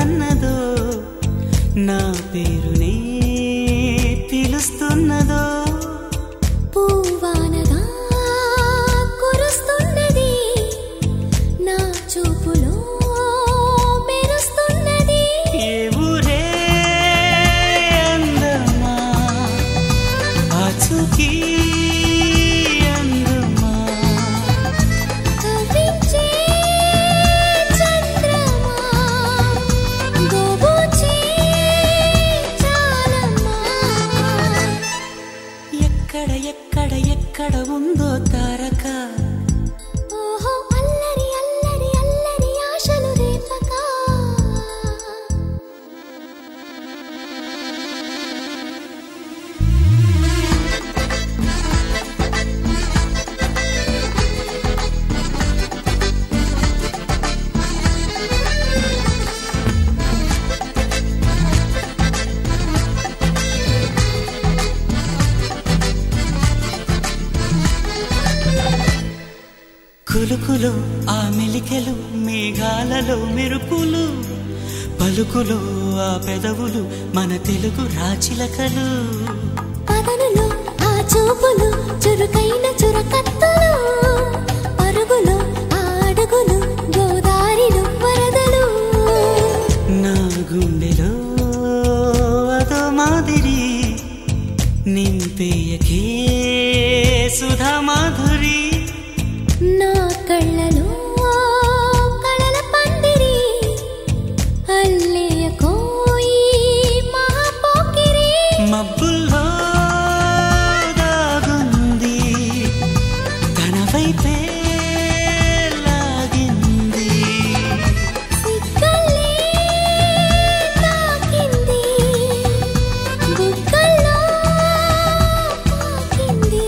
తళుక్కన్నదో నా పేరునే పిలుస్తున్నదో పూవానగా కురుస్తున్నది నా చూపులో మెరుస్తున్నది ఏ ఊరే అందమా ఆచూకీ అందమా కవించే చంద్రమా గోబూచే చాలమ్మా ఎక్కడ ఎక్కడ ఎక్కడ ఉందో తారక ఓహో అల్లరి అల్లరి అల్లరి ఆశలు రేపక కులుకులో ఆ మెలికెలు మేఘాలలో మెరుపులు పలుకులో ఆ పెదవులు మన తెలుగు రాచిలకలు పదనులో ఆ చూపులు చురుకైన చురకత్తులు పరుగులో ఆ అడుగులు గోదారిలో వరదలు నా గుండెలో అదో మాదిరి నింపేయకే సుధా మాధురి నా కళ్ళలో కళల పందిరి అల్లేయ కోయి మహాపోకిరి మబ్బుల్లో దాగుంది తన వైపే లాగింది సిగ్గల్లే తాకింది బుగ్గల్లో తాకింది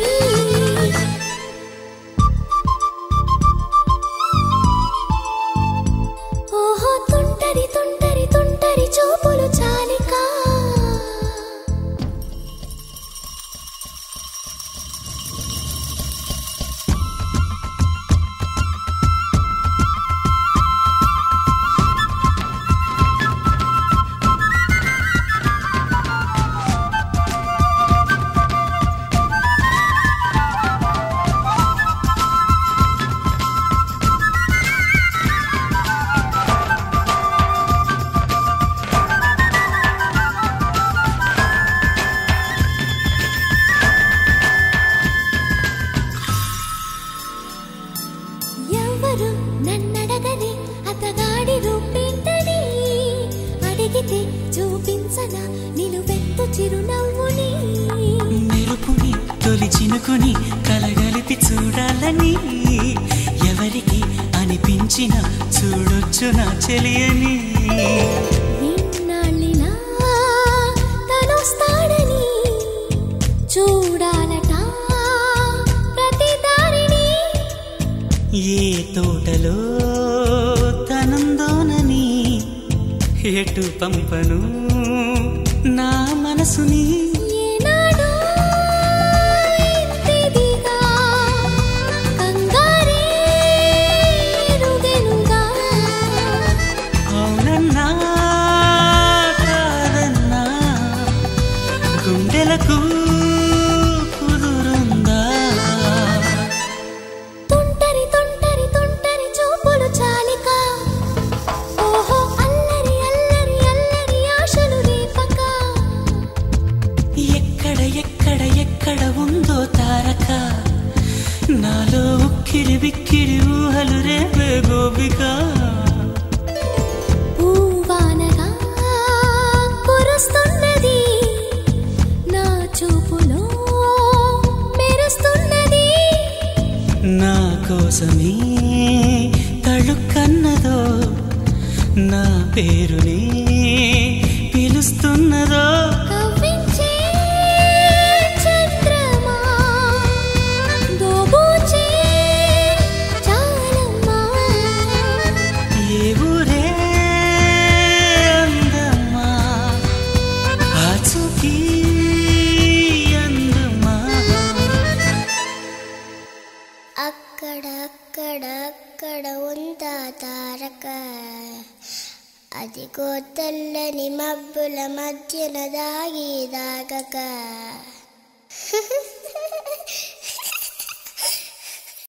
ఓహో తుంటరి తుంటరి తుంటరి చూపులు చాలికా ఎవరు నన్నడగని అతగాడి రూపేంటని అడిగితే చూపించన నిలువెత్తు చిరునవ్వుని మెరుపుని తొలి చినుకుని కలగలిపి చూడాలని ఎవరికి అనిపించిన చూడొచ్చు నా చెలియని ఇన్నాళ్ళిలా తనొస్తాడని చూడాలట ప్రతి దారిని ఏ తోటలో తనందోనని ఎటు పంపను నా మనసుని ఏనాడో ఇంతిదిగా కంగారే ఎరుగెనుగా అవునన్నా కాదన్నా గుండెలకు కుదురుందా తుంటరి తుంటరి తుంటరి చూపులు చాలిక ఓహో అల్లరి అల్లరి అల్లరి ఆశలు రేపక ఎక్కడ ఎక్కడ ఎక్కడ ఉందో తారక నాలో ఉక్కిరి బిక్కిరి ఊహలు రేపే గోపిక పూవానగా కురుస్తున్నది నా చూపులో మెరుస్తున్నది నా కోసమే తళుక్కన్నదో నా పేరునే పిలుస్తున్నదో కవ్వించే చంద్రమా దోబూచే అదిగో తెల్లని మబ్బుల మధ్యన దాగి దాగక